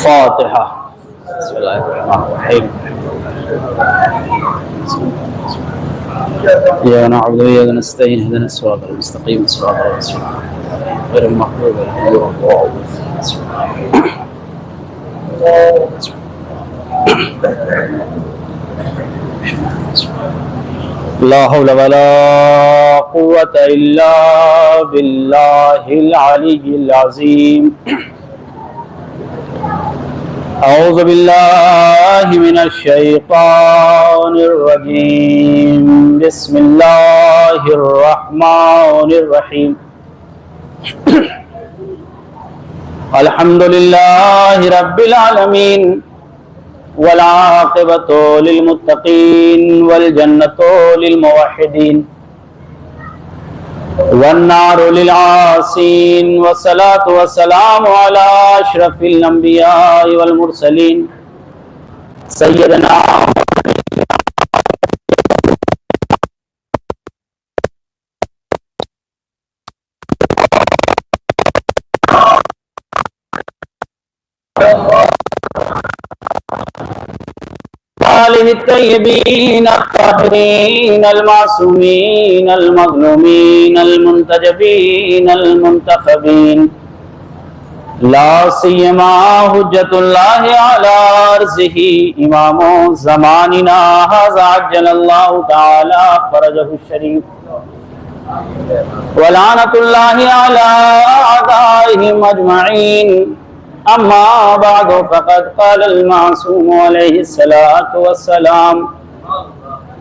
फातिहा। बिस्मिल्लाहिर्रहमानिर्रहीम। या नअबुदु व इय्याका नस्तईन इहदिनस सिरातल मुस्तक़ीम सिरातल लज़ीना गैरिल मग़्ज़ूबि अलैहिम वलद्दाल्लीन। ला हौला वला कुव्वता इल्ला बिल्लाहिल अलिय्यिल अज़ीम। औज़ु बिल्लाहि मिनश शैतानिर रजीम। बिस्मिल्लाहिर रहमानिर रहीम। अल्हम्दुलिल्लाहि रब्बिल आलमीन वल आक़िबतु लिल मुत्तक़ीन वल जन्नतु लिल मुवहिदीन वन्नारु लिल आसीन वस्सलातु वस्सलामु अला अशरफिल अंबिया वल मुरसलीन सय्यदना आलिहि तय्यबीन अत्ताहिरीन अल-मासूमीन अल-मज़लूमीन अल-मुंतजबीन अल-मुंतखबीन ला सियमा हुज्जतुल्लाहि अला अर्ज़िही इमामु ज़मानिना हाज़ा अज्जलल्लाहु तआला फ़रजहु शरीफ व लानतुल्लाहि अला अअदाइहिम अजमईन। अम्मा बादु फ़क़द क़ालल मासूम अलैहिस्सलातु वस्सलाम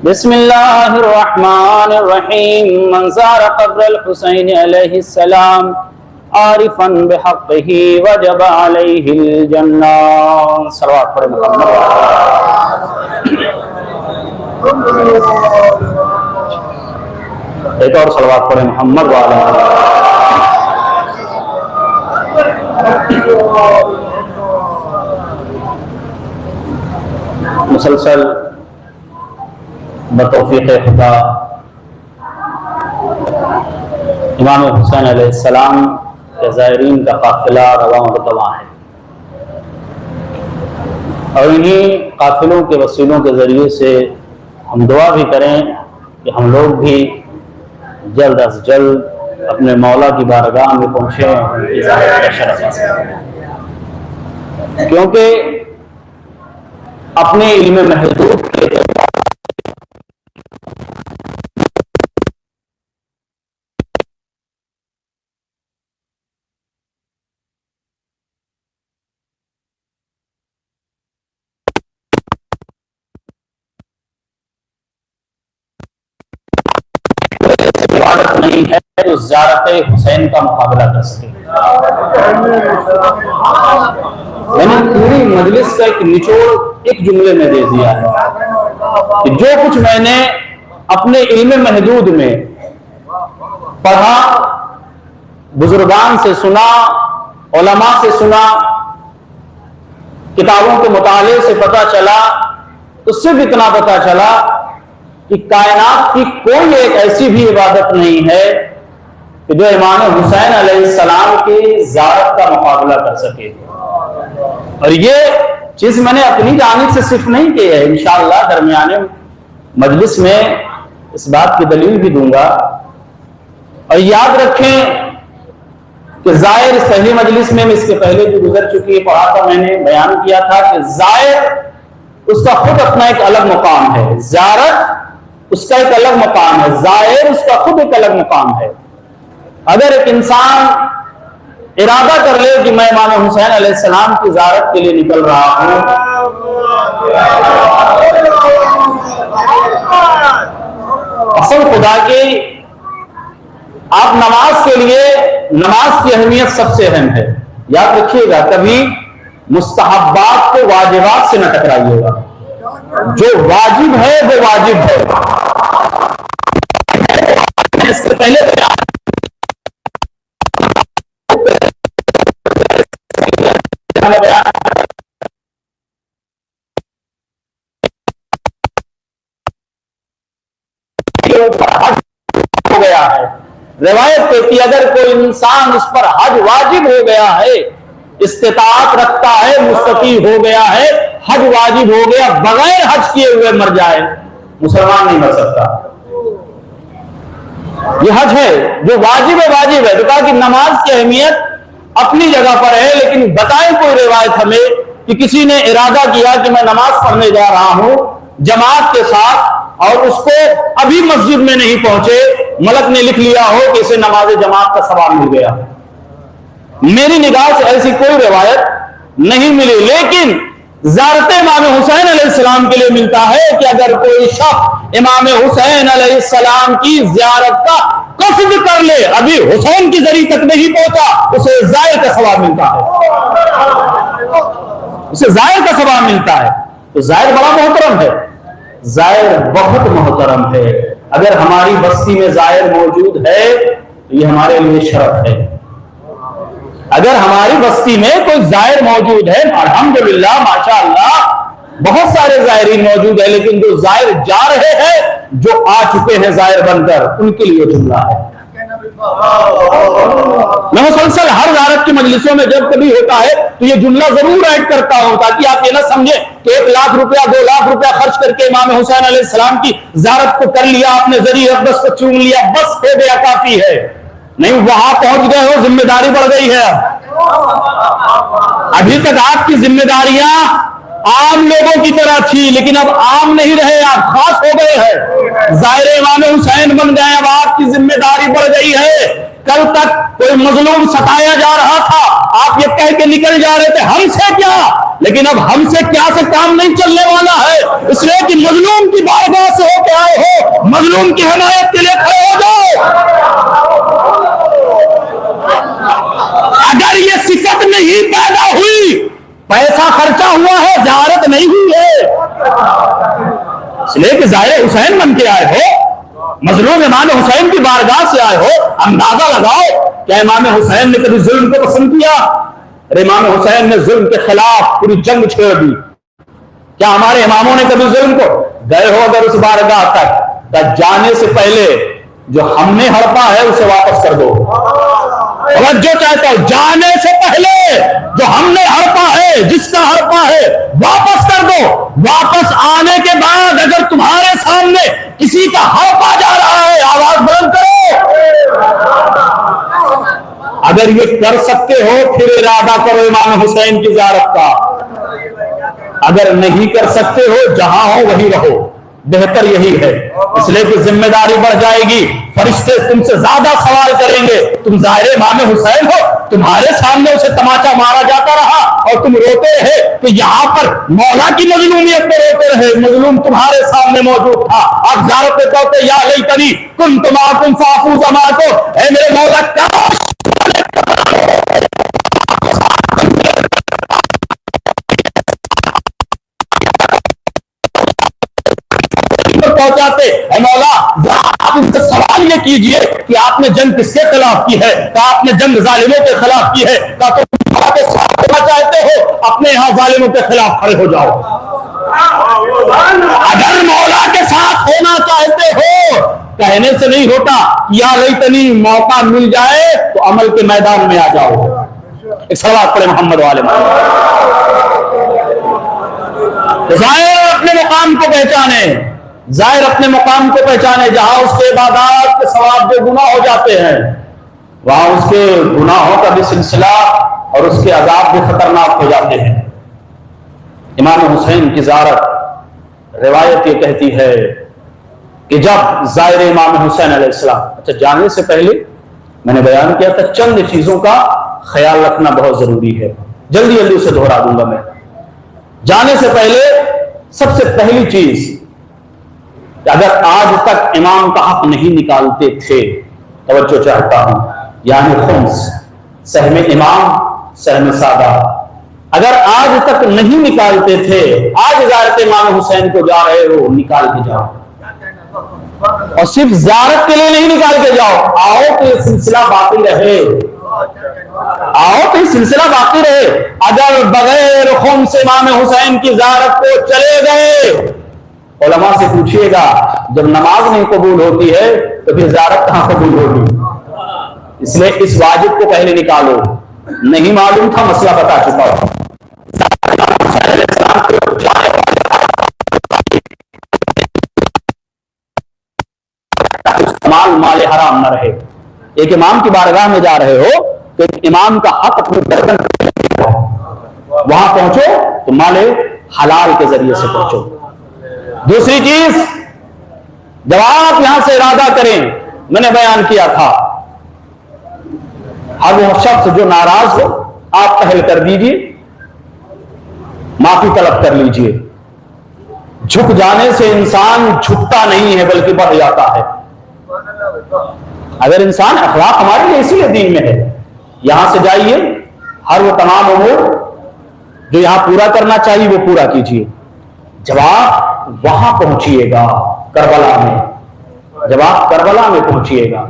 बिस्मिल्लाहिर रहमानिर रहीम। मन ज़ारा क़ब्रल हुसैन अलैहिस्सलाम आरिफ़न बिहक़्क़िही वजब अलैहिल जन्नह। सलवात पढ़े मुहम्मद। एक और सलवात पढ़े मुहम्मद वाले। मुसलसल बतौफीक़ खुदा इमाम हुसैन अलैहिस्सलाम के ज़ायरीन का काफ़िला रवां रतवा है और इन्हीं काफ़िलों के वसीलों के ज़रिए से हम दुआ भी करें कि हम लोग भी जल्द अज जल्द अपने मौला की बारगाह में पहुँचे, क्योंकि अपने इल्म महदूद के नहीं है तो ज़ियारत हुसैन का मुकाबला कर सके। मैंने पूरी मजलिस का एक निचोड़ एक जुमले में दे दिया है कि जो कुछ मैंने अपने इल्म महदूद में पढ़ा, बुजुर्गान से सुना, उलमा से सुना, किताबों के मुताले से पता चला, तो सिर्फ इतना पता चला कि कायनात की कोई एक ऐसी भी इबादत नहीं है कि जो इमाम हुसैन अलैहिस्सलाम की ज़ात का मुकाबला कर सके। और ये चीज मैंने अपनी जानिब से सिर्फ नहीं की है, इंशाअल्लाह दरमियाने मजलिस में इस बात की दलील भी दूंगा। और याद रखें कि ज़ाहिर सही मजलिस में इसके पहले भी गुजर चुकी है, पढ़ा था मैंने, बयान किया था कि ज़ाहिर उसका खुद अपना एक अलग मुकाम है, ज़ियारत उसका एक अलग मुकाम है, ज़ाहिर उसका खुद एक अलग मुकाम है। अगर एक इंसान इरादा कर ले कि मैं इमाम हुसैन अलैहिस्सलाम की ज़ियारत के लिए निकल रहा हूं, कसम खुदा की आप नमाज के लिए, नमाज की अहमियत सबसे अहम है। याद रखिएगा, कभी मुस्तहब्बात को वाजिबात से न टकराइएगा। जो वाजिब है वो वाजिब है। इसके पहले हो गया है, रिवायत कहती है अगर कोई इंसान उस पर हज वाजिब हो गया है, इस्तिताअत रखता है, मुस्तती हो गया है, हज वाजिब हो गया, बगैर हज किए हुए मर जाए, मुसलमान नहीं मर सकता। ये हज है जो वाजिब है, वाजिब है। तो कहा कि नमाज की अहमियत अपनी जगह पर है, लेकिन बताएं कोई रिवायत हमें कि किसी ने इरादा किया कि मैं नमाज पढ़ने जा रहा हूं जमात के साथ, और उसको अभी मस्जिद में नहीं पहुंचे, मलक ने लिख लिया हो कि इसे नमाज जमात का सवाब मिल गया। मेरी निगाह से ऐसी कोई रिवायत नहीं मिली, लेकिन ज़ियारत इमाम हुसैन अलैहिस्सलाम के लिए मिलता है कि अगर कोई शख्स इमाम हुसैन अलैहिस्सलाम की ज़ियारत का कसद कर ले, अभी हुसैन की जरी तक नहीं पहुंचा, उसे ज़ायर का सवाब मिलता है, उसे ज़ायर का सवाब मिलता है। तो ज़ायर बड़ा मोहतरम है, ज़ायर बहुत मोहतरम है। अगर हमारी बस्ती में ज़ायर मौजूद है तो ये हमारे लिए शरफ है। अगर हमारी बस्ती में कोई ज़ायर मौजूद है, अल्हम्दुलिल्लाह माशाअल्लाह बहुत सारे ज़ायरीन मौजूद है, लेकिन जो ज़ायर जा रहे हैं, जो आ चुके हैं ज़ायर बनकर, उनके लिए जुमला है। मैं मुसलसल हर ज़ियारत की मजलिसों में जब कभी होता है तो ये जुमला जरूर ऐड करता हूं, ताकि आप ये ना समझे कि 1 लाख रुपया 2 लाख रुपया खर्च करके इमाम हुसैन अलैहिस्सलाम की ज़ियारत को कर लिया, आपने ज़री अक़दस को चूम लिया, बस हो गया, काफी है। नहीं, वहां पहुंच गए हो, जिम्मेदारी बढ़ गई है। अभी तक आपकी जिम्मेदारियां आम लोगों की तरह थी, लेकिन अब आम नहीं रहे, आप खास हो गए हैं, ज़ाहिर इमाम हुसैन बन गए। अब आपकी जिम्मेदारी बढ़ गई है। कल तक कोई मजलूम सताया जा रहा था, आप ये कह के निकल जा रहे थे हमसे क्या, लेकिन अब हमसे क्या से काम नहीं चलने वाला है, इसलिए कि मजलूम की बारगाह से होके आए हो, मजलूम की हिमायत के लिए खड़े हो जाओ। अगर ये सिफत नहीं पैदा हुई, पैसा खर्चा हुआ है, ज़ियारत नहीं हुई है, इसलिए कि ज़ाहिर हुसैन बन के आए हो, मजलूम इमाम हुसैन की बारगाह से आए हो। अंदाजा लगाओ, क्या इमाम हुसैन ने कभी जुल्म को पसंद किया? अरे इमाम हुसैन ने जुल्म के खिलाफ पूरी जंग छेड़ दी। क्या हमारे इमामों ने कभी जुल्म को? गए हो अगर उस बारगाह तक, जाने से पहले जो हमने हड़पा है उसे वापस कर दो। और जो चाहता हूं, जाने से पहले जो हमने हड़पा है, जिसका हड़पा है, वापस कर दो। वापस आने के बाद अगर तुम्हारे सामने किसी का हड़पा जा रहा है, आवाज बुलंद करो। अगर ये कर सकते हो, फिर इरादा करो इमाम हुसैन की ज़ियारत का। अगर नहीं कर सकते हो, जहां हो वहीं रहो, बेहतर यही है। इसलिए कि जिम्मेदारी बढ़ जाएगी, फरिश्ते तुमसे ज्यादा सवाल करेंगे। तुम ज़ाहिर इमाम हुसैन हो, तुम्हारे सामने उसे तमाचा मारा जाता रहा और तुम रोते रहे, तो यहां पर मौला की मजलूमियत में रोते रहे। मजलूम तुम्हारे सामने मौजूद था, आप ज़ाहिर पे कहते या लैतनी कुन्तु माकुम फाफूज़ माकुम, ऐ मेरे मौला काश पहुंचाते। मौला आप इनसे सवाल ये कीजिए कि आपने जंग किसके खिलाफ की है? तो आपने जंग जालिमों के खिलाफ की है। तो तुम के साथ होना चाहते हो, अपने यहां जालिमों के खिलाफ खड़े हो जाओ। अगर मौला के साथ होना चाहते हो, कहने से नहीं होता, या लैतनी मौका मिल जाए तो अमल के मैदान में आ जाओ। एक सलावत पढ़े मोहम्मद वाले। ज़ाहिर अपने मुकाम को पहचाने, ज़ाहिर अपने मुकाम को पहचाने। जहां उसके इबादत के सवाब जो गुनाह हो जाते हैं, वहां उसके गुनाहों का भी सिलसिला और उसके अजाब भी खतरनाक हो जाते हैं। इमाम हुसैन की ज़ियारत, रिवायत ये कहती है कि जब ज़ाहिर इमाम हुसैन अलैहिस्सलाम, अच्छा जाने से पहले मैंने बयान किया था चंद चीजों का ख्याल रखना बहुत जरूरी है, जल्दी जल्दी उसे दोहरा दूंगा मैं। जाने से पहले सबसे पहली चीज, अगर आज तक इमाम का हक नहीं निकालते थे तवज्जो चाहता हूं, यानी खुम्स, सहम इमाम, सहम सादा। अगर आज तक नहीं निकालते थे, आज ज़ियारत इमाम हुसैन को जा रहे हो, निकाल के जाओ। और सिर्फ ज़ियारत के लिए नहीं निकाल के जाओ, आओ तो ये सिलसिला बाकी रहे, आओ तो ये सिलसिला बाकी रहे। अगर बगैर खुम्स इमाम हुसैन की ज़ियारत को चले गए, उलमा से पूछिएगा, जब नमाज नहीं कबूल होती है तो फिर ज़ियारत कहां कबूल होगी? इसलिए इस वाजिब को पहले निकालो। नहीं मालूम था, मसला बता चुका हूं। माल हराम न रहे। एक इमाम की बारगाह में जा रहे हो तो एक इमाम का हक अपनी गर्दन पर, वहां पहुंचो तो माले हलाल के जरिए से पहुंचो। दूसरी चीज, जब आप यहां से इरादा करें, मैंने बयान किया था, अब वो शख्स जो नाराज हो, आप पहल कर दीजिए, माफी तलब कर लीजिए। झुक जाने से इंसान झुकता नहीं है बल्कि बढ़ जाता है। अगर इंसान, अखलाक हमारे लिए इसीलिए दीन में है, यहां से जाइए, हर वो तमाम उमूर जो यहां पूरा करना चाहिए वो पूरा कीजिए। जब आप वहां पहुंचिएगा करबला में, जब आप करबला में पहुंचिएगा,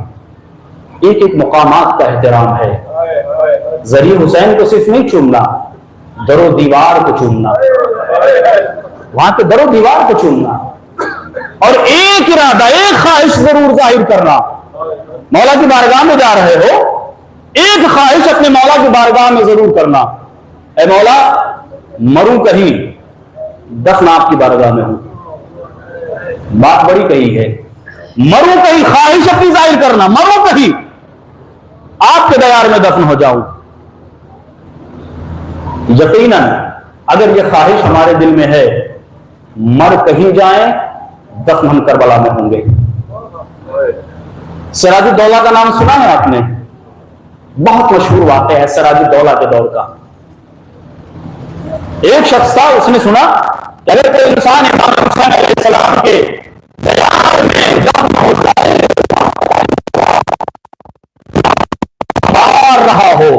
एक एक मुकामात का एहतराम है। जरिए हुसैन को सिर्फ नहीं चूमना, दरो दीवार को चूमना, वहां पे दरो दीवार को चूमना, और एक इरादा, एक ख्वाहिश जरूर जाहिर करना। मौला की बारगाह में जा रहे हो, एक ख्वाहिश अपने मौला की बारगाह में जरूर करना, ऐ मौला मरूं कहीं, दफन आपकी बारगाह में हूं। बात बड़ी कही है, मरूं कहीं, ख्वाहिश अपनी जाहिर करना, मरूं कहीं आपके दयार में दफन हो जाऊं। यकीनन अगर यह ख्वाहिश हमारे दिल में है, मर कहीं जाएं, दफन हम करबला में होंगे। सिराजुद्दौला का नाम सुना है आपने? बहुत मशहूर वाक़या है सिराजुद्दौला के दौर का। एक शख्स था, उसने सुना कि अगर कोई इंसान इमाम हुसैन अलैहिस्सलाम के दयार में दफन हो जाए, मार रहा हो,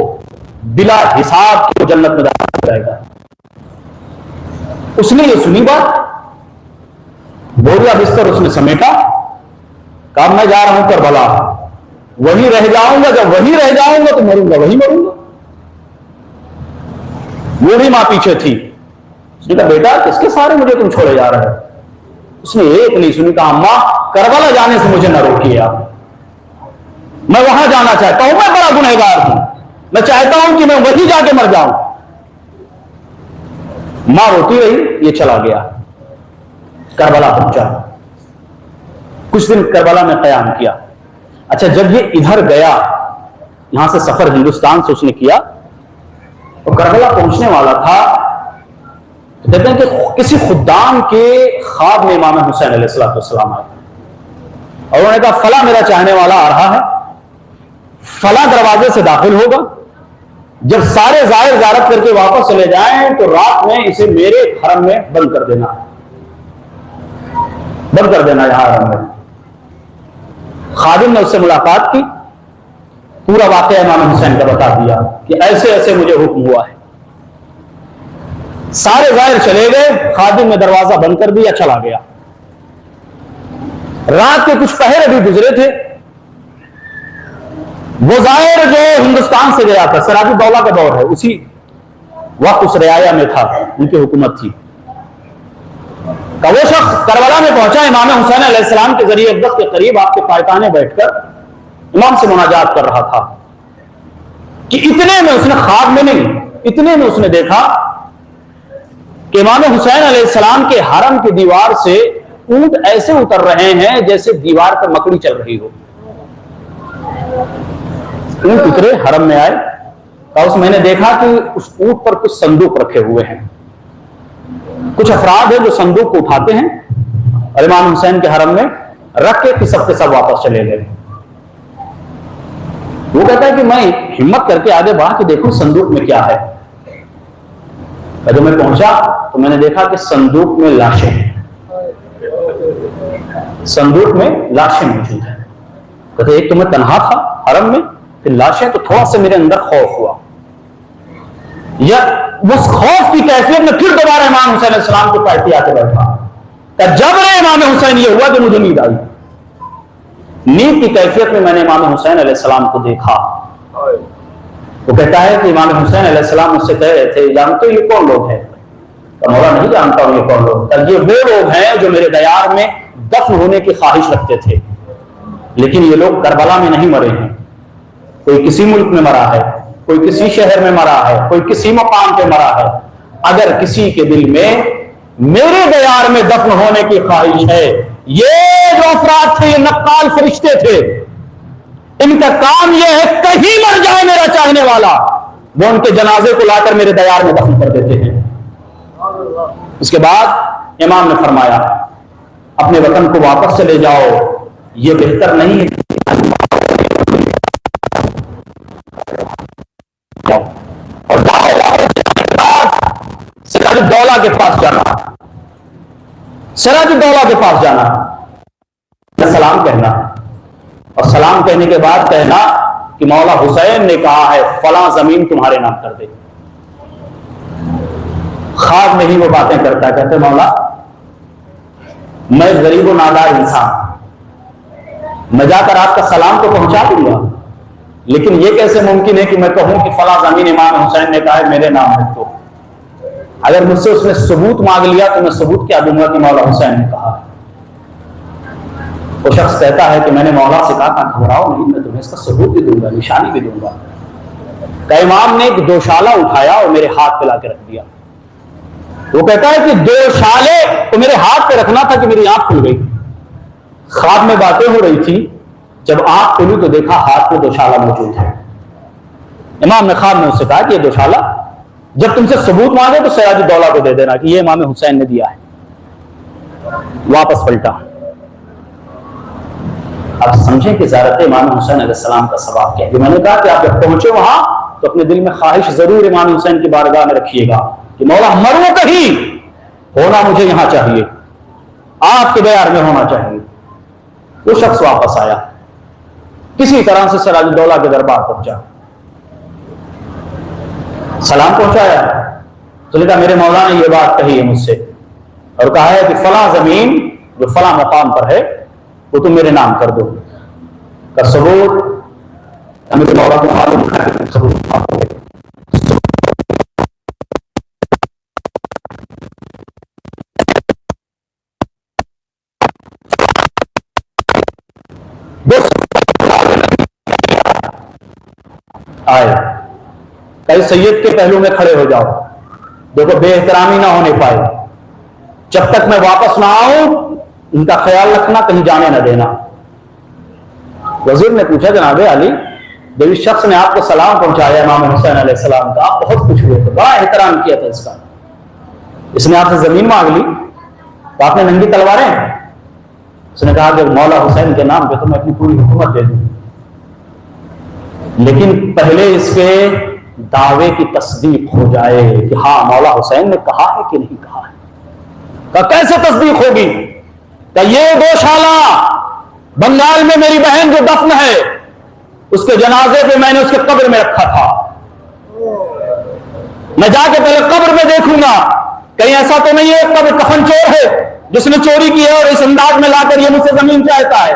बिला हिसाब की जन्नत में दाखिल हो जाएगा। उसने ये सुनी बात, बोरिया बिस्तर उसने समेटा, कहा मैं जा रहा हूं करबला, वहीं रह जाऊंगा, जब वहीं रह जाऊंगा तो मरूंगा, वहीं मरूंगा। बूढ़ी मां पीछे थी, उसने कहा बेटा किसके सहारे मुझे तुम छोड़े जा रहे हो? उसने एक नहीं सुनी, कहा अम्मा करबला जाने से मुझे न रोकिए आप, मैं वहां जाना चाहता हूं, मैं बड़ा गुनहगार हूं, मैं चाहता हूं कि मैं वहीं जाके मर जाऊं। मां रोती रही, ये चला गया, करबला पहुंचा, कुछ दिन करबला में कयाम किया। अच्छा, जब ये इधर गया, यहां से सफर हिंदुस्तान से उसने किया, तो करबला पहुंचने वाला था, तो कहते हैं कि किसी खुद्दाम के ख्वाब में इमाम हुसैन अलैहिस्सलाम आए और उन्होंने कहा फला मेरा चाहने वाला आ रहा है, फला दरवाजे से दाखिल होगा, जब सारे ज़ाहिर ज़ियारत करके वापस चले जाएं तो रात में इसे मेरे हरम में बंद कर देना, बंद कर देना यहां हरम में। खादिम ने उससे मुलाकात की, पूरा वाकया इमाम हुसैन का बता दिया कि ऐसे ऐसे मुझे हुक्म हुआ है। सारे ज़ाहिर चले गए, खादिम ने दरवाजा बंद कर दिया, चला गया। रात के कुछ पहर अभी गुजरे थे, वो ज़ाहिर जो हिंदुस्तान से गया था, सिराजुद्दौला का दौर है, उसी वक्त उस रियाया में था, उनकी हुकूमत थी। का वो शख्स करबला में पहुंचा, इमाम हुसैन अलैहिस्सलाम के जरिए अक़दस के करीब आपके पायताने बैठकर इमाम से मुनाजात कर रहा था कि इतने में उसने, ख्वाब में नहीं, इतने में उसने देखा कि इमाम हुसैन अलैहिस्सलाम के हरम की दीवार से ऊंट ऐसे उतर रहे हैं जैसे दीवार पर मकड़ी चल रही हो। ऊंट उतरे, हरम में आए, और उस मैंने देखा कि उस ऊंट पर कुछ संदूक रखे हुए हैं, कुछ अफराद है जो संदूक को उठाते हैं और इमाम हुसैन के हरम में रख के सब वापस चले गए। वो कहता है कि मैं हिम्मत करके आगे बढ़ के देखूं संदूक में क्या है। जब मैं पहुंचा तो मैंने देखा कि संदूक में लाशें हैं, संदूक में लाशें मौजूद हैं। कहते एक तो मैं तन्हा था हरम में, फिर लाशें, तो थोड़ा सा मेरे अंदर खौफ हुआ, या उस खौफ की कैफियत में फिर दोबारा इमाम हुसैन अलैहिस्सलाम को पार्टी आके बैठा। जब रे इमाम हुसैन ये हुआ कि मुझे नींद आई, नींद की कैफियत में मैंने इमाम हुसैन अलैहिस्सलाम को देखा। वो कहता है कि इमाम हुसैन अलैहिस्सलाम मुझसे कह रहे थे, जानते हो ये कौन लोग हैं? तो मौला नहीं जानता हूं ये कौन लोग। ये वो लोग हैं जो मेरे दयार में दफन होने की ख्वाहिश रखते थे, लेकिन ये लोग करबला में नहीं मरे हैं। कोई किसी मुल्क में मरा है, कोई किसी शहर में मरा है, कोई किसी मकाम पे मरा है। अगर किसी के दिल में मेरे दयार में दफन होने की ख्वाहिश है, ये जो अफराद थे ये नक्काल फरिश्ते थे, इनका काम यह है कहीं मर जाए मेरा चाहने वाला, वो उनके जनाजे को लाकर मेरे दयार में दफन कर देते हैं। उसके बाद इमाम ने फरमाया अपने वतन को वापस चले जाओ, ये बेहतर नहीं है और सिराजुद्दौला के पास जाना, सिराजुद्दौला के पास जाना, सलाम कहना, और सलाम कहने के बाद कहना कि मौला हुसैन ने कहा है फला जमीन तुम्हारे नाम कर दे। ख्वाब में ही वो बातें करता है, कहते मौला मैं गरीब और नादार इंसान, मैं जाकर आपका सलाम तो पहुंचा दूंगा, लेकिन यह कैसे मुमकिन है कि मैं कहूं कि फला जमीन इमाम हुसैन ने कहा है मेरे नाम है। तो अगर मुझसे उसने सबूत मांग लिया तो मैं सबूत क्या दूंगा कि मौला हुसैन ने कहा। वो शख्स कहता है कि मैंने मौला से कहा घबराओ नहीं, मैं तुम्हें इसका सबूत भी दूंगा, निशानी भी दूंगा। का इमाम ने एक दोशाला उठाया और मेरे हाथ पे लाके रख दिया। वो कहता है कि दोशाले तो मेरे हाथ पे रखना था कि मेरी आंख खुल गई। ख्वाब में बातें हो रही थी, जब आंख खुली तो देखा हाथ में दोशाला मौजूद है। इमाम ने ख्वाब में उससे कहा कि ये दोशाला जब तुमसे सबूत मांगे तो सिराजुद्दौला को दे देना कि ये इमाम हुसैन ने दिया है। वापस पलटा। आप समझें कि ज़ियारत इमाम हुसैन अलैहिस्सलाम का सवाब क्या है। मैंने कहा कि आप जब पहुंचे वहां तो अपने दिल में ख्वाहिश जरूर इमाम हुसैन की बारगाह में रखिएगा कि मौला मरूं कहीं, होना मुझे यहां चाहिए, आपके दयार में होना चाहिए। वो शख्स वापस आया, किसी तरह से सिराजुद्दौला के दरबार पहुंचा, सलाम पहुंचाया, तो लिखा मेरे मौला ने यह बात कही है मुझसे और कहा है कि फला जमीन जो फला मकाम पर है वो तुम मेरे नाम कर दो। का सबूत मेरे मौला को मालूम है, सबूत आए कई सैयद के पहलू में खड़े हो जाओ, देखो बेहतरामी ना होने पाए, जब तक मैं वापस ना आऊं इनका ख्याल रखना, कहीं जाने ना देना। वजीर ने पूछा जनाबे अली जब इस शख्स ने आपको सलाम पहुंचाया इमाम हुसैन अलैहिस्सलाम का, आप बहुत खुश हुए थे, बड़ा एहतराम किया था इसका, इसने आपसे जमीन मांग ली तो आपने नंगी तलवारें? उसने कहा कि मौला हुसैन के नाम पे तो मैं अपनी पूरी हुकूमत दे दूं, लेकिन पहले इसके दावे की तस्दीक हो जाए कि हाँ मौला हुसैन ने कहा है कि नहीं कहा है। तो कैसे तस्दीक होगी? तो ये दोशाला बंगाल में मेरी बहन जो दफन है उसके जनाजे पे मैंने उसके कब्र में रखा था, मैं जाके पहले कब्र में देखूंगा कहीं ऐसा तो नहीं है कब्र कफन चोर है जिसने चोरी की है और इस अंदाज में लाकर ये मुझसे जमीन चाहता है।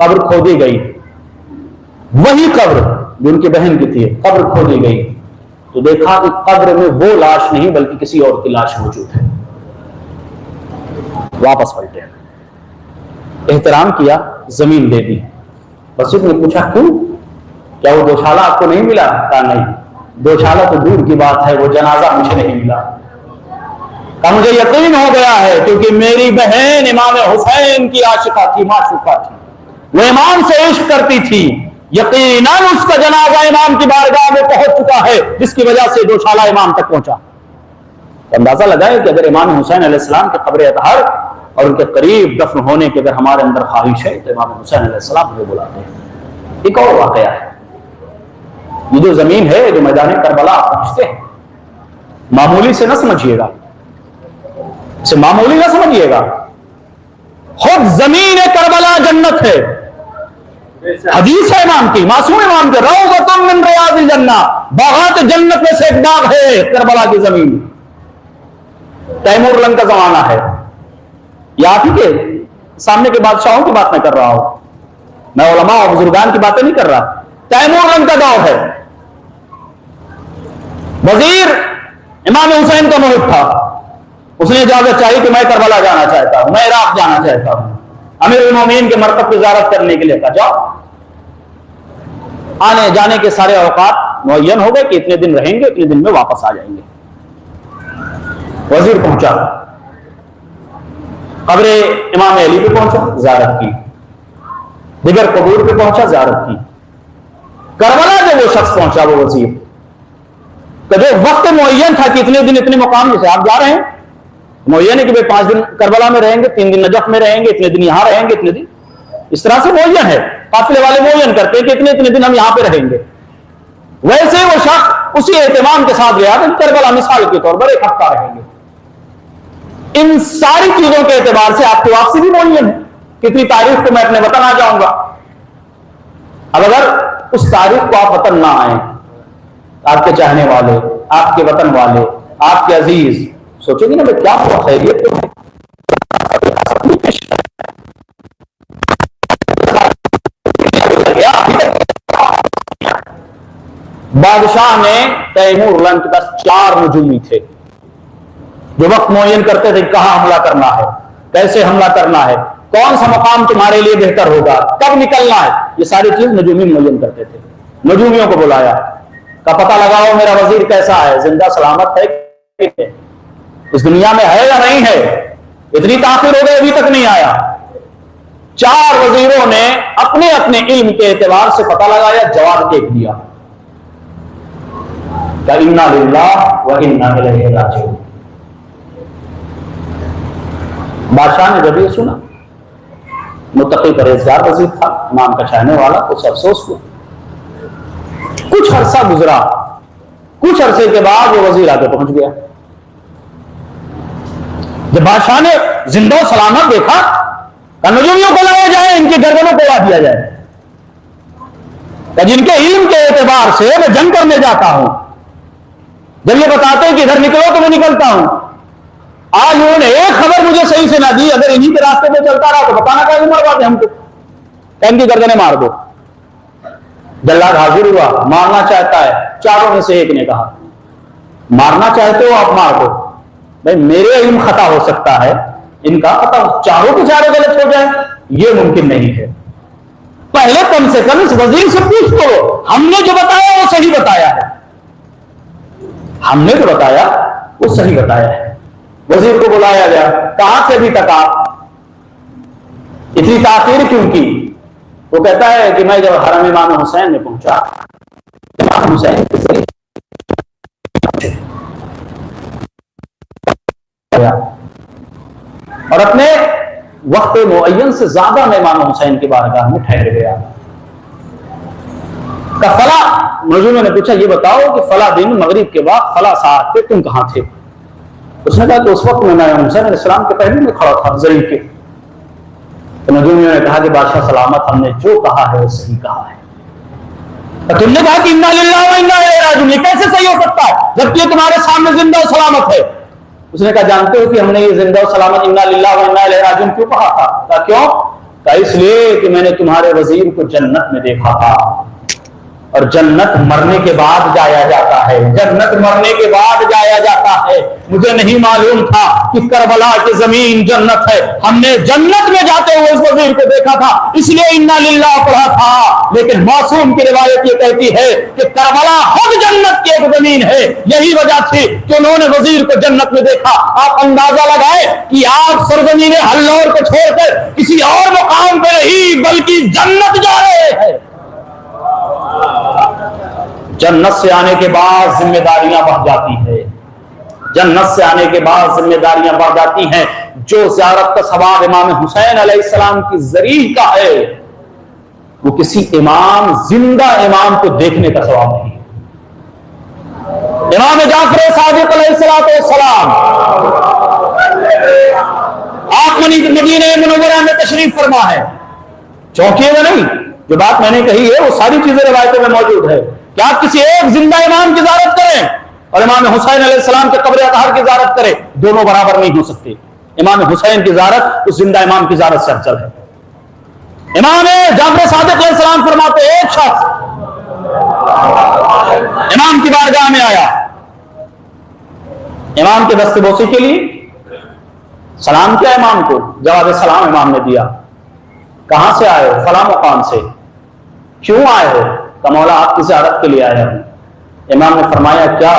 कब्र खोदी गई, वही कब्र जो उनकी बहन की थी, कब्र खोदी गई तो देखा कि कब्र में वो लाश नहीं बल्कि किसी और की लाश मौजूद है। वापस पलटे, एहतराम किया, जमीन दे दी। वसीयत ने पूछा क्यों, क्या वो दोशाला आपको नहीं मिला? कहा नहीं, दोशाला तो दूर की बात है, वो जनाजा मुझे नहीं मिला। कहा मुझे यकीन हो गया है क्योंकि मेरी बहन इमाम हुसैन की आशिका थी, माशूका थी, वो इमाम से इश्क करती थी, यकीनन उसका जनाजा इमाम की बारगाह में पहुंच चुका है जिसकी वजह से दोशाला इमाम तक पहुंचा। तो अंदाजा लगाए कि अगर इमाम हुसैन अलैहिस्सलाम के कब्र अतहर और उनके करीब दफन होने की अगर हमारे अंदर ख्वाहिश है तो इमाम हुसैन अलैहिस्सलाम हमें बुलाते हैं। एक और वाकया है, ये जो जमीन है जो मैदान करबला आप पहुंचते हैं, मामूली से ना समझिएगा, इसे मामूली ना समझिएगा, खुद जमीन करबला जन्नत है। हदीस है इमाम की, मासूम इमाम के, रौज़तुम मिन रियादिल जन्नह, बागात जन्नत में से एक बाग है करबला की जमीन। तैमूर लंग का जमाना है, या आप ही के सामने के बादशाहों की बात मैं कर रहा हूं, मैं उलमा और बुजुर्गान की बातें नहीं कर रहा। तैमूर लंग का दौर है। वजीर इमाम हुसैन का मुहिब था, उसने इजाजत चाहिए कि मैं करबला जाना चाहता हूं, मैं इराक जाना चाहता हूं। अमीरुल मोमिनीन के मरतब की ज़ियारत करने के लिए कहा, जाओ। आने जाने के सारे औकात मुअय्यन हो गए कि इतने दिन रहेंगे, इतने दिन में वापस आ जाएंगे। वजीर पहुंचा, कब्रे इमाम अली पे पहुंचा, ज़ियारत की। दिगर कबूर पे पहुंचा, ज़ियारत की। करबला जब वो शख्स पहुंचा, वो वजीर, तो जो वक्त मुअय्यन था कि इतने दिन इतने मुकाम जैसे आप जा रहे हैं, मुअय्यन है कि भाई 5 दिन करबला में रहेंगे, 3 दिन नजफ में रहेंगे, इतने दिन यहां रहेंगे, इतने दिन, इस तरह से मुअय्यन है। काफिले वाले मुअय्यन करते हैं कि इतने इतने दिन हम यहां पे रहेंगे। वैसे वो शख्स उसी एहतिमाम के साथ गया कि करबला मिसाल के तौर पर 1 हफ्ता रहेंगे। इन सारी चीजों के एतबार से आपकी वापसी भी मुअय्यन है। कितनी तारीख को मैं अपने वतन आ जाऊंगा। अब अगर उस तारीख को आप वतन ना आए, आपके चाहने वाले, आपके वतन वाले, आपके अजीज सोचेंगे ना, भाई क्या हुआ, खैरियत तो है। बादशाह ने तैमूर लंग के पास 4 नजूमी थे जो वक्त मुअय्यन करते थे कहां हमला करना है, कैसे हमला करना है, कौन सा मकाम तुम्हारे लिए बेहतर होगा, कब निकलना है, ये सारी चीज नजूमी मुअय्यन करते थे। नजूमियों को बुलाया, का पता लगाओ मेरा वजीर कैसा है, जिंदा सलामत है, इस दुनिया में है या नहीं है। इतनी ताखिर हो गई, अभी तक नहीं आया। 4 वजीरों ने अपने अपने इल्म के एतबार से पता लगाया, जवाब देख दिया, इन्ना लिल्लाह व इन्ना इलैहि राजिऊन। बादशाह ने जब ये सुना, मुत्तकी परहेज़गार वजीर था, इमाम का चाहने वाला, कुछ अफसोस हुआ। कुछ अरसा गुजरा, कुछ अरसे के बाद वो वजीर आगे पहुंच गया। जब बादशाह ने जिंदा सलामत देखा, नजूमियों को लाया जाए, इनकी गर्दनों को उड़ा दिया जाए, जिनके इल्म के एतबार से मैं जंग करने जाता हूं, जब ये बताते हैं कि इधर निकलो तो मैं निकलता हूं। आज उन्होंने एक खबर मुझे सही से ना दी, अगर इन्हीं के रास्ते पे चलता रहा तो बताना क्या उम्र बात है हमको, इनकी गर्दनें मार दो। जल्लाद हाजिर हुआ, मारना चाहता है। 4 में से एक ने कहा, मारना चाहते हो आप मार दो, भाई मेरे इल्म खता हो सकता है, इनका खता, चारों के चारों गलत हो जाए, ये मुमकिन नहीं है। पहले कम से कम इस वजीर से पूछ लो, हमने जो बताया वो सही बताया है, हमने जो बताया वो सही बताया है। वजीर को बुलाया गया, कहां से अभी तक आप, इतनी ताखीर क्यों की? वो कहता है कि मैं जब हरम इमाम हुसैन में पहुंचा, इमाम हुसैन और अपने वक्त मुअय्यन से ज्यादा मैं इमाम हुसैन की बारगाह में ठहर गया। का फला नजूमियों ने पूछा, ये बताओ कि फला दिन मगरिब के बाद फला साथ पे तुम कहां थे? उसने कहा कि उस वक्त में मैं हुसैन अलैहिस्सलाम के पहलू में खड़ा था जरीब के। तो नजूमियों ने कहा कि बादशाह सलामत, हमने जो कहा है वो सही कहा है। तो तुमने कहा कि इन्ना लिल्लाह व इन्ना इलैहि राजिऊन, ये कैसे सही हो सकता है जबकि ये तुम्हारे सामने जिंदा और सलामत है? उसने कहा, जानते हो कि हमने ये जिंदा और सलामत इन्ना लिल्लाह व इन्ना इलैहि राजिऊन क्यों कहा था? कहा क्यों? कहा इसलिए कि मैंने तुम्हारे वजीर को जन्नत में देखा था, और जन्नत मरने के बाद जाया जाता है, जन्नत मरने के बाद जाया जाता है। मुझे नहीं मालूम था कि करबला की जमीन जन्नत है, हमने जन्नत में जाते हुए इस वजीर को देखा था, इसलिए इन्ना लिल्लाह पढ़ा था। लेकिन मासूम की रिवायत ये कहती है कि करबला खुद जन्नत की एक जमीन है, यही वजह थी कि उन्होंने वजीर को जन्नत में देखा। आप अंदाजा लगाए कि आप सरजमीन हल्लौर को छोड़कर किसी और मुकाम पे नहीं बल्कि जन्नत जा रहे हैं। जन्नत से आने के बाद जिम्मेदारियां बढ़ जाती है, जन्नत से आने के बाद जिम्मेदारियां बढ़ जाती हैं। जो ज़ियारत का सवाब इमाम हुसैन अलैहिस्सलाम की ज़रीह का है, वो किसी इमाम, जिंदा इमाम को देखने का सवाब नहीं। इमाम जाफर सादिक अलैहिस्सलाम आप मदीने मुनव्वरा में तशरीफ फरमा है, चौंकिए वो नहीं, जो बात मैंने कही है वो सारी चीजें रिवायतों में मौजूद है कि आप किसी एक जिंदा इमाम की ज़ियारत करें और इमाम हुसैन अलैहिस्सलाम के कब्र अतहर की ज़ियारत करें, दोनों बराबर नहीं हो सकते। इमाम हुसैन की ज़ियारत उस जिंदा इमाम की ज़ियारत से अफजल है। इमाम जाफर सादिक अलैहिस्सलाम फरमाते, एक शख्स इमाम की बारगाह में आया, इमाम के दस्तबोसी के लिए सलाम किया इमाम को, जवाब सलाम इमाम ने दिया। कहां से आए हो? फला मुकाम से। क्यों आए हो? तो मौला आपकी ज़ियारत के लिए आया हूं। इमाम ने फरमाया, क्या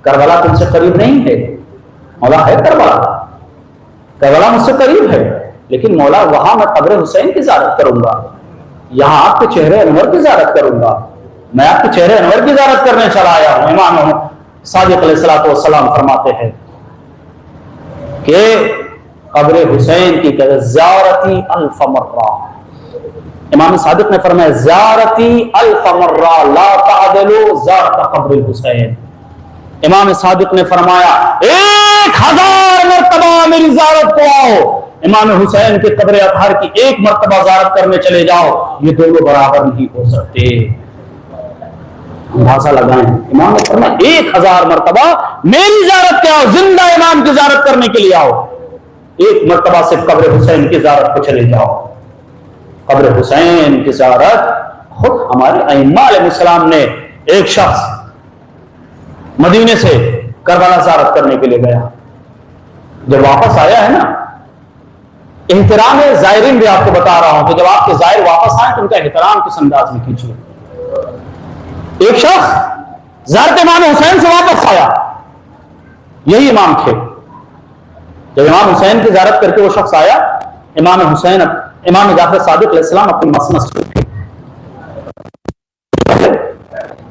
करबला तुमसे करीब नहीं है? मौला, है करबला, करबला मुझसे करीब है, लेकिन मौला वहां मैं कब्र हुसैन की ज़ियारत करूंगा, यहां आपके चेहरे अनवर की ज़ियारत करूंगा, मैं आपके चेहरे अनवर की ज़ियारत करने चला आया हूं। इमाम सादिक अलैहिस्सलाम फरमाते हैं कि कब्र हुसैन की ज़ियारती अल्फ मर्रा, इमाम सादिक ने फरमाया ज़ियारती अल्फ मर्रा ला तादिलु ज़ियारत कब्र हुसैन। इमाम सादिक ने फरमाया 1000 मरतबा मेरी ज़ियारत को आओ, इमाम हुसैन के कब्र अतहर की एक मरतबा ज़ियारत करने चले जाओ, ये दोनों बराबर नहीं हो सकते। अंदाजा लगाएं, इमाम ने फरमाया 1000 मरतबा मेरी ज़ियारत के आओ, जिंदा इमाम की ज़ियारत करने के लिए आओ, एक मरतबा से कब्र हुसैन की ज़ियारत को चले जाओ। कब्र हुसैन की ज़ियारत खुद हमारे अइम्मा अलैहिस्सलाम ने, एक शख्स मदीने से करबला ज़ियारत करने के लिए गया, जब वापस आया है ना, एहतराम ज़ायरीन भी आपको बता रहा हूं कि जब आपके ज़ायर वापस आए तो उनका एहतराम किस अंदाज में कीजिए। एक शख्स ज़ियारत इमाम हुसैन से वापस आया, यही इमाम थे। जब इमाम हुसैन की ज़ियारत करके वो शख्स आया, इमाम हुसैन, इमाम जाफर सादिक अलैहिस्सलाम अपनी मसनद पे थे,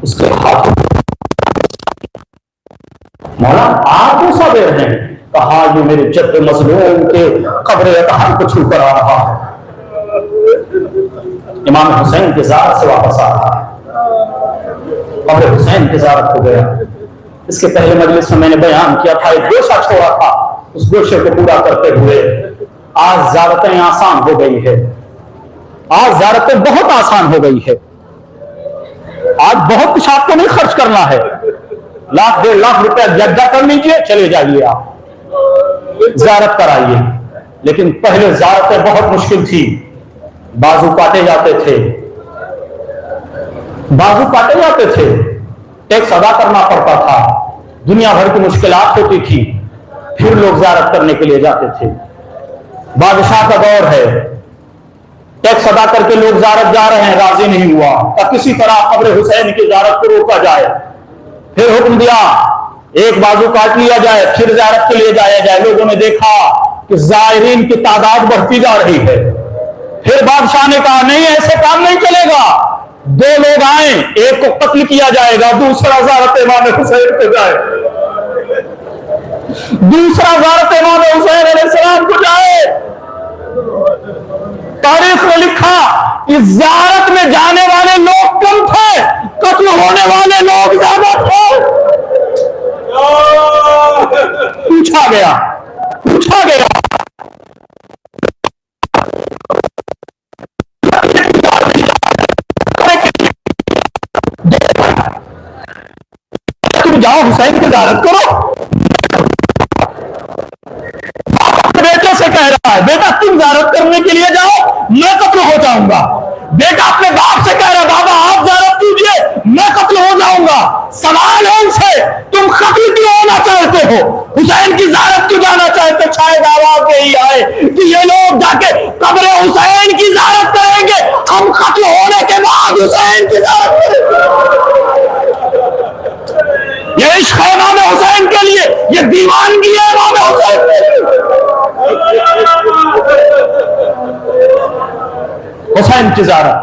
उसके हाथ मौला आप कौन सा दे रहे हैं? कहा ये मेरे जद मजलूम के कब्र अतहर को छू कर आ रहा है, इमाम हुसैन की ज़ियारत से वापस आ रहा है, कब्र हुसैन की ज़ियारत हो गया। इसके पहले मजलिस में मैंने बयान किया था, एक गोशा छोड़ा था, उस गोशे को पूरा करते हुए आज ज़ियारतें आसान हो गई है, आज ज़ियारतें बहुत आसान हो गई है। आज बहुत कुछ आपको नहीं खर्च करना है, 1 डेढ़ लाख रुपया जज्जा कर लीजिए, चले जाइए आप ज़ियारत कराइए। लेकिन पहले ज़ियारतें बहुत मुश्किल थी, बाजू काटे जाते थे, बाजू काटे जाते थे, टैक्स अदा करना पड़ता था, दुनिया भर की मुश्किलात होती थी, फिर लोग ज़ियारत करने के लिए जाते थे। बादशाह का दौर है, टैक्स अदा करके लोग ज़ियारत जा रहे हैं, राजी नहीं हुआ, तो किसी तरह कब्र हुसैन की ज़ियारत को रोका जाए। फिर हुक्म दिया एक बाजू काट लिया जाए, फिर ज़ियारत के लिए जाया जाए। लोगों ने देखा कि ज़ायरीन की तादाद बढ़ती जा रही है। फिर बादशाह ने कहा नहीं, ऐसे काम नहीं चलेगा, 2 लोग आए, एक को कत्ल किया जाएगा, दूसरा ज़ियारत इमाम हुसैन पे जाए, दूसरा ज़ियारत इमाम हुसैन अलैहिस्सलाम को जाए। तारीख में लिखा कि ज़ियारत में जाने वाले लोग कम थे, कत्ल होने वाले लोग ज्यादा थे। पूछा गया तुम जाओ हुसैन की ज़ियारत करो। बेटे से कह रहा है बेटा तुम ज़ियारत करने के लिए जाओ, मैं कत्ल हो जाऊंगा। बेटा अपने बाप से कह रहा है बाबा आप ज़ियारत कीजिए, मैं कत्ल हो जाऊंगा। सवाल है उनसे तुम कत्ल क्यों होना चाहते हो, हुसैन की ज़ियारत क्यों जाना चाहते? शायद आवाज यही आए कि ये लोग जाके कब्र हुसैन की ज़ियारत करेंगे, हम कत्ल होने के बाद हुसैन की ज़ियारत करेंगे। ये इश्क़ है इमाम हुसैन के लिए, ये दीवानगी है इमाम हुसैन के लिए। हुसैन की ज़ियारत,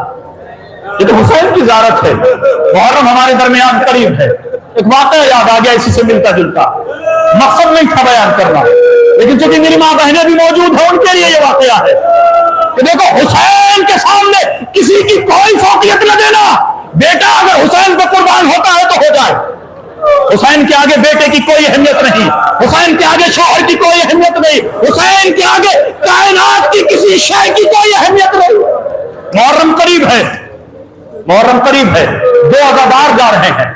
ये तो हुसैन की ज़ियारत है। मुहर्रम हमारे दरमियान करीब है, एक वाक़या याद आ गया इसी से मिलता जुलता, मकसद नहीं था बयान करना, लेकिन चूंकि मेरी माँ बहनें भी मौजूद है उनके लिए ये वाक़या है कि देखो हुसैन के सामने किसी की कोई फौकियत न देना। बेटा अगर हुसैन पे कुर्बान होता है तो हो जाए, हुसैन के आगे बेटे की कोई अहमियत नहीं, हुसैन के आगे शौहर की कोई अहमियत नहीं, हुसैन के आगे कायनात की किसी शय की कोई अहमियत नहीं। मुहर्रम करीब है, मुहर्रम करीब है, 2 अज़ादार जा रहे हैं।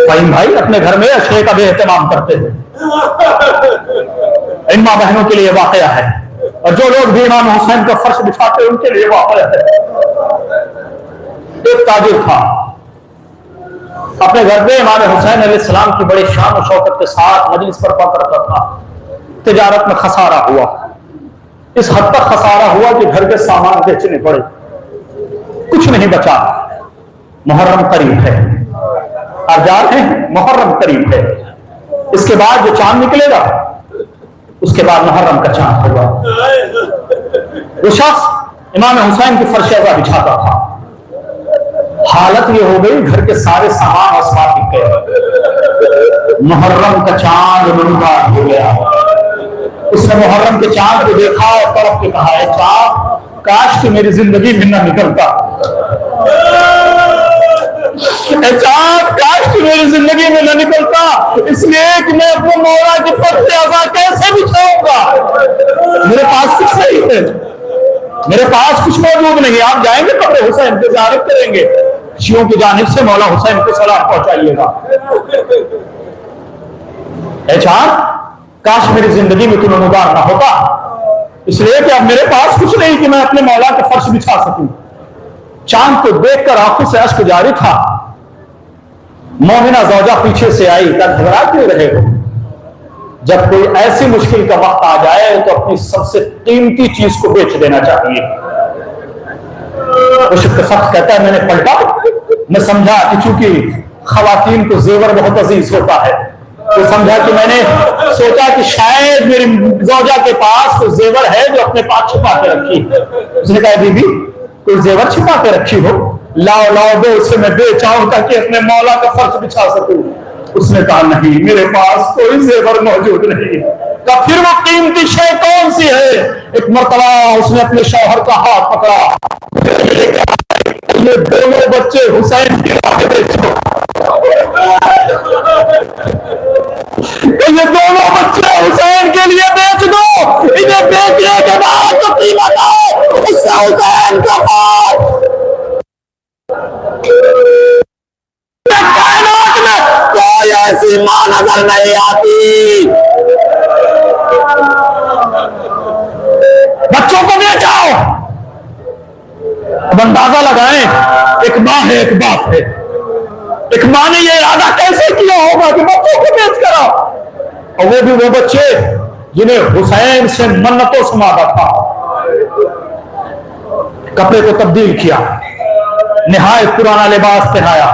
फहीम भाई अपने घर में अशरे का बेहतमाम करते हैं, इन माँ बहनों के लिए वाकया है, और जो लोग भी इमाम हुसैन का फर्श बिछाते हैं उनके लिए वाकया है। एक ताजिर था, अपने घर पे इमाम हुसैन अलैहिस्सलाम की बड़ी शान और शौकत के साथ मजलिस बर्पा करता था। तिजारत में खसारा हुआ, इस हद तक खसारा हुआ कि घर के सामान बेचने पड़े, कुछ नहीं बचा। मुहर्रम करीब है, आप जा रहे हैं, मुहर्रम करीब है, इसके बाद जो चांद निकलेगा उसके बाद मुहर्रम का चांद होगा। वो शख्स इमाम हुसैन की फर्श बिछाता था, हालत ये हो गई घर के सारे सामान आसमान बिक गए, मुहर्रम का चांद नमदार हो गया। उसने मुहर्रम के चांद को देखा और तड़प के कहा, है चांद काश कि मेरी जिंदगी में न निकलता, चांद काश कि मेरी जिंदगी में न निकलता, इसलिए कि मैं अपने मौला की फर्श अज़ा कैसे बिछाऊंगा। मेरे पास कुछ नहीं है, मेरे पास कुछ मौजूद नहीं। आप जाएंगे कब्र हुसैन की ज़ियारत करेंगे, शियों की जानिब से मौला हुसैन को सलाम पहुंचाइएगा। चांद काश मेरी जिंदगी में तुम्हें नमदार ना होता, इसलिए कि अब मेरे पास कुछ नहीं कि मैं अपने मौला का फर्श बिछा सकूं। चांद को देखकर आंखों से अश्क जारी था। मोमिना ज़ौजा पीछे से आई, क्या घबरा क्यों रहे हो? जब कोई ऐसी मुश्किल का वक्त आ जाए तो अपनी सबसे कीमती चीज को बेच देना चाहिए। मुश्किल शख्स कहता है, मैंने पलटा, मैं समझा कि चूंकि खवातीन को जेवर बहुत अजीज होता है, तो समझा कि मैंने सोचा कि शायद मेरी ज़ौजा के पास कोई जेवर है जो अपने पास छिपा के रखी। उसने कहा, बीबी कोई जेवर छिपा के रखी हो, लाओ लाओ दो, उसे मैं बेच आऊं ताकि अपने मौला का फर्श बिछा सकूं। उसने कहा, नहीं मेरे पास कोई जेवर मौजूद नहीं। तो फिर वो कीमती शय कौन सी है? एक मर्तबा उसने अपने शौहर का हाथ पकड़ा, ये दोनों बच्चे हुसैन की राह बेचो, ये दोनों बच्चे हुसैन के लिए बेच दो, इन्हें बेचने के बाद तो कीमत है उससे हुसैन का हाथ। कायनात में कोई ऐसी मां नजर नहीं आती। बच्चों को ले जाओ, अब अंदाजा लगाएं, एक मां है एक बाप है। एक मां ने यह इरादा कैसे किया होगा कि बच्चों को बेच कर आओ, और वो भी वो बच्चे जिन्हें हुसैन से मन्नतों से मांगा था। कपड़े को तब्दील किया, निहायत पुराना लिबास पहनाया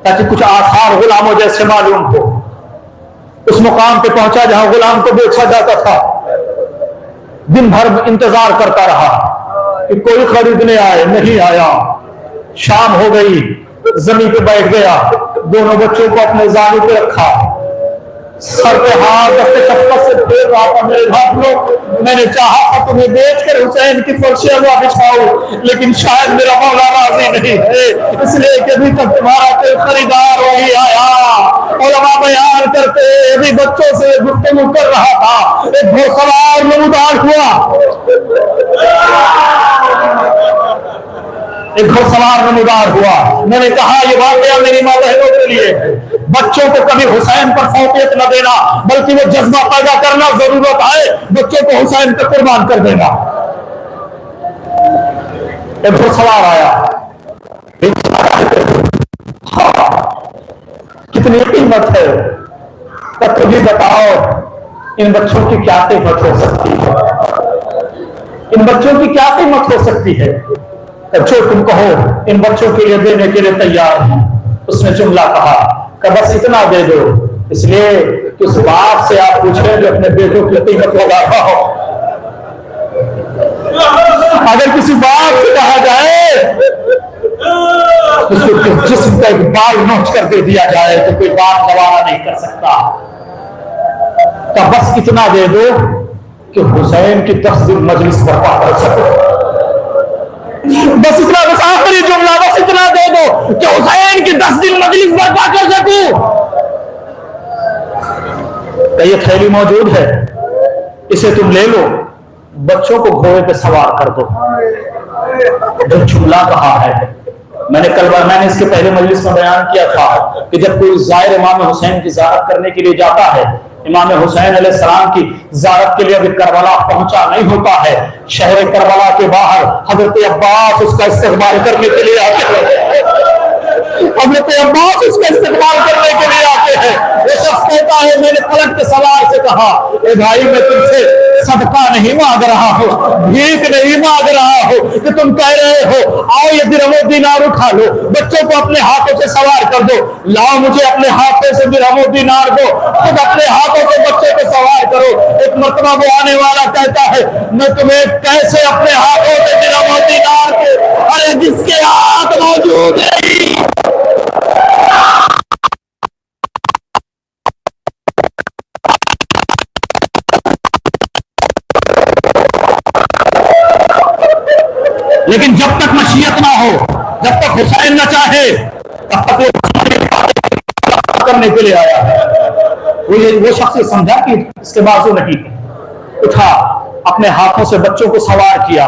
ताकि कुछ आसार गुलामों जैसे मालूम हो। उस मुकाम पे पहुंचा जहां गुलाम को बेचा जाता था। दिन भर इंतजार करता रहा कि कोई खरीदने आए, नहीं आया। शाम हो गई, जमीन पे बैठ गया, दोनों बच्चों को अपने जाने पे रखा, सर पे हाथ रखते शफकत से फेर रहा था, मेरे भाइयों मैंने चाहा था तुम्हें बेचकर हुसैन की फर्श अज़ा बिछाऊं, लेकिन शायद मेरा मौला राजी नहीं है, इसलिए कि अभी तक तुम्हारा कोई खरीदार नहीं आया। उलमा बयान करते अभी बच्चों से गुफ्तगू कर रहा था, एक घोड़सवार नमूदार हुआ, एक घोड़सवार नमूदार हुआ। मैंने कहा ये वाकया मेरी मां बहनों के लिए है। बच्चों को कभी हुसैन पर फौकियत न देना, बल्कि वो जज्बा पैदा करना, जरूरत आए बच्चों को हुसैन पर कुर्बान कर देना। एक घोड़सवार आया, कितनी कीमत है, तब तुझे बताओ इन बच्चों की क्या कीमत हो सकती है, इन बच्चों की क्या कीमत हो सकती है। जो तुम कहो इन बच्चों के लिए देने के लिए तैयार हैं। उसने जुमला कहा कि बस इतना दे दो, इसलिए कि उस बाप से आप पूछें जो अपने बेटों की कीमत लगा रहा हो। अगर किसी बाप से कहा जाए उसको जिस्म का एक बाल नोच कर दे दिया जाए तो कोई बाप गवारा नहीं कर सकता। तो बस इतना दे दो कि हुसैन की 10 दिन मजलिस बर्पा कर सको, बस इतना, बस आखिरी जुमला, बस इतना दे दो कि हुसैन की 10 दिन मजलिस बर्पा कर सकूं। ये थैली मौजूद है, इसे तुम ले लो, बच्चों को घोड़े पे सवार कर दो। जो जुमला कहा है, मैंने इसके पहले मजलिस में बयान किया था कि जब कोई ज़ायर इमाम हुसैन की ज़ियारत करने के लिए जाता है, इमाम हुसैन अलैहिस्सलाम की ज़ियारत के लिए अभी करबला पहुंचा नहीं होता है, शहर करबला के बाहर हजरत अब्बास उसका इस्तकबाल करने के लिए आते हैं। हजरत अब्बास उसका इस्तेमाल करने के लिए आते हैं। वो शख्स कहता है, मैंने पलट के सवार से कहा, ए भाई मैं तुमसे सदका नहीं मांग रहा हूँ, भीख नहीं मांग रहा हूँ कि तुम कह रहे हो आओ ये दिरहमो दीनार उठा लो, बच्चों को अपने हाथों से सवार कर दो, लाओ मुझे अपने हाथों से दिरहमो दीनार दो, खुद अपने हाथों से बच्चे को सवार करो। एक मर्तबा वो आने वाला कहता है, मैं तुम्हें कैसे अपने हाथों से दिरहमो दीनार के, अरे जिसके हाथ मौजूद नहीं। लेकिन जब तक मशीयत ना हो, जब तक हुसैन न चाहे, तब तक वो करने के लिए आया है। वो शख्स समझा कि इसके बाजू नहीं, उठा, अपने हाथों से बच्चों को सवार किया,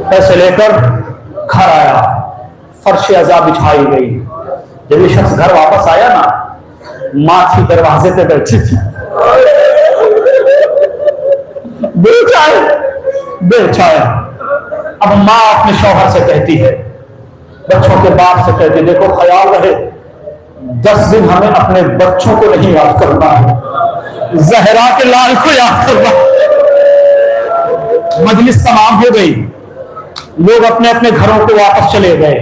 पैसे लेकर घर आया, फर्श अज़ा बिछाई गई। जब ये शख्स घर वापस आया ना, मां थी दरवाजे पे बैठी थी, बेचाया। अब मां अपने शौहर से कहती है, बच्चों के बाप से कहती, देखो ख्याल रहे 10 दिन हमें अपने बच्चों को नहीं याद करना है, जहरा के लाल को याद करना। मजलिस तमाम हो गई, लोग अपने अपने घरों को वापस चले गए।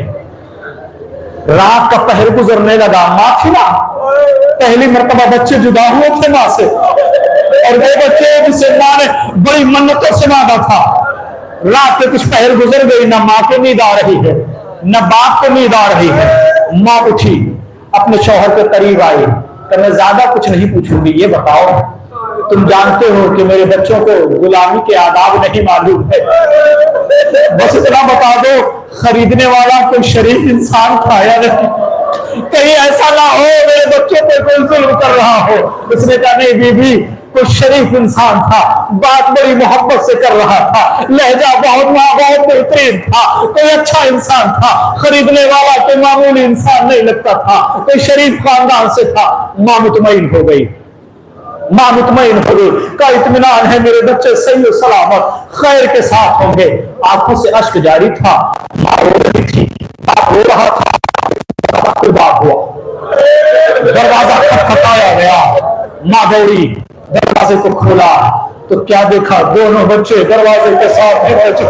रात का पहर गुजरने लगा। मां थी ना, पहली मर्तबा बच्चे जुदा हुए थे मां से, और वो बच्चे जिसे मां ने बड़ी मन्नतों से मांगा था। रात के कुछ पहर गुजर गई, न मां को नींद आ रही है, न बाप को नींद आ रही है। मां उठी, अपने शौहर के करीब आई, कि मैं ज्यादा कुछ नहीं पूछूंगी, ये बताओ तुम जानते हो कि मेरे बच्चों को गुलामी के आदाब नहीं मालूम है, बस इतना बता दो खरीदने वाला कोई शरीफ इंसान था या नहीं, कहीं ऐसा ना हो मेरे बच्चों पे कोई जुल्म कर रहा हो। उसने कहा नहीं बीबी, कोई शरीफ इंसान था, बात बड़ी मोहब्बत से कर रहा था, लहजा बहुत बेहतरीन था, कोई अच्छा इंसान था, खरीदने वाला कोई मामूली इंसान नहीं लगता था, कोई शरीफ खानदान से था। मां मुतमईन हो गई, मां मुतमईन हो गई, का इत्मीनान है मेरे बच्चे सही और सलामत खैर के साथ होंगे। आंखों से अश्क जारी था, मां रो रही थी, बाप रो रहा था। बात हुआ, दरवाजा खटखटाया गया, मां दौड़ी, दरवाजे को खोला तो क्या देखा, दोनों बच्चे दरवाजे के सामने मौजूद,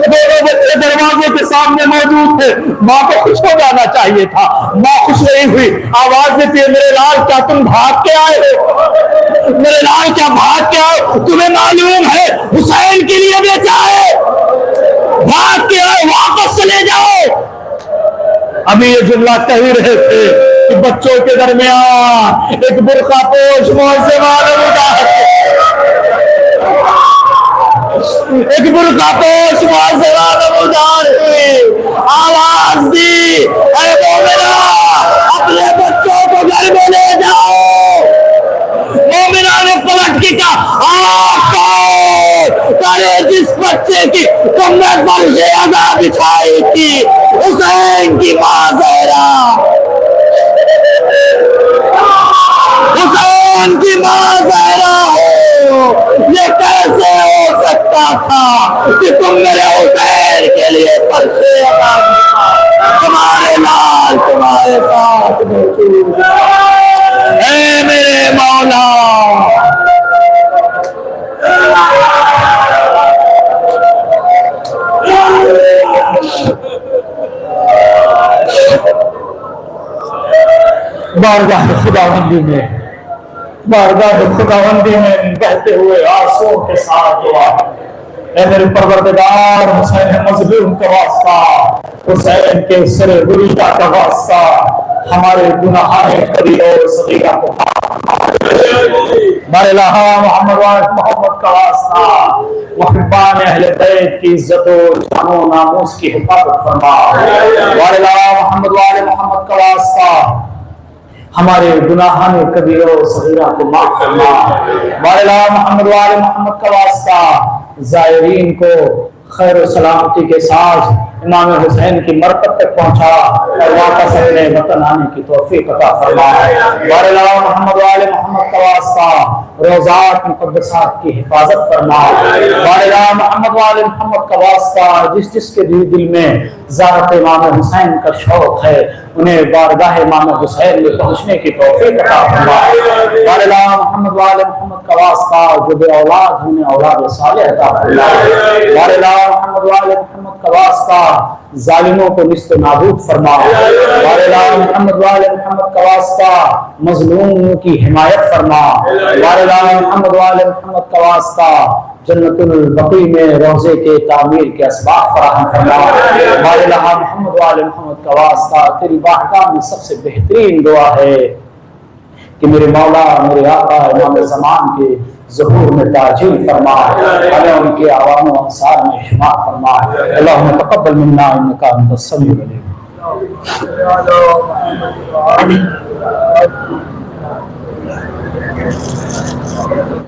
दोनों बच्चे दरवाजे के सामने मौजूद थे। मां को खुश हो जाना चाहिए था, मां खुश नहीं हुई, आवाज देती है, मेरे लाल क्या तुम भाग के आए हो, मेरे लाल क्या भाग के आए, तुम्हें मालूम है हुसैन के लिए बेचा है, भाग के आए, वापस चले जाओ। अभी ये जुमला कह ही रहे थे कि बच्चों के दरमियान एक बुर्का पोश मुअज़्ज़िन होता है, एक बुर्का पोश मुअज़्ज़िन आवाज दी, अरे मोमिना अपने बच्चों को घर में ले जाओ। मोमिना ने पलट के कहा, जिस बच्चे की तुमने फर्श अज़ा बिछाई थी, हुसैन की मां ज़हरा, हुसैन की मां ज़हरा हो, ये कैसे हो सकता था कि तुम मेरे हुसैन के लिए फर्श अज़ा बिछाओ, तुम्हारे लाल तुम्हारे साथ मौजूद है मेरे मौला। बारगाह खुदावंदी में, बारगाह खुदावंदी में बहते हुए आंसुओं के साथ दुआ, ऐ मेरे परवरदिगार हुसैन मज़लूम का वास्ता, हुसैन के सिर गुरीदा का वास्ता, हमारे गुनाहाए कबीरा और सगीरा को बारलाहा मोहम्मद का वास्ता, मुहिब्बान अहले बैत की इज्जत और जानो नामूस की हिफाजत फरमा। बारलाहा मोहम्मद का वास्ता, हमारे गुनाहान कबीरा और सगीरा को माफ फरमा। वाला मोहम्मद वाले मोहम्मद का वास्ता ज़ायरीन को खैर सलामती के साथ इमाम हुसैन की मरकत तक पहुंचा और वापस अपने वतन आने की तौफीक अता फरमा। वाला मोहम्मद वाले मोहम्मद का वास्ता रोज़ात मुक़द्दसात की हिफाजत फरमा। वाला मोहम्मद वाले मोहम्मद का वास्ता जिस जिसके दिल में ज़ारत इमाम हुसैन का शौक है उन्हें बारगाह इमाम हुसैन में पहुंचने की तौफीक अता फरमा। वाला मोहम्मद वाले मोहम्मद का वास्ता जो बे औलाद उन्हें औलाद सालेह अता फरमा। वाला मोहम्मद वाले मोहम्मद का वास्ता जालिमों को निस्त नाबूद फरमा। वाला मोहम्मद वाले मोहम्मद का वास्ता मजलूमों की हिमायत फरमा। वाला मोहम्मद वाले मोहम्मद का वास्ता जन्नतुल बकी में रोज़े के तामीर के असबाब फराहम फरमा। वाला मोहम्मद वाले मोहम्मद का वास्ता तेरी बारगाह में सबसे बेहतरीन दुआ है कि मेरे मौला मेरे आका इमाम ज़मान के ज़हूर में ताजील फरमा, हमें उनके आवाम व अंसार में शुमार फरमा। अल्लाहुम्मा तक़ब्बल मिन्ना इन्नका अंतस समीउल अलीम।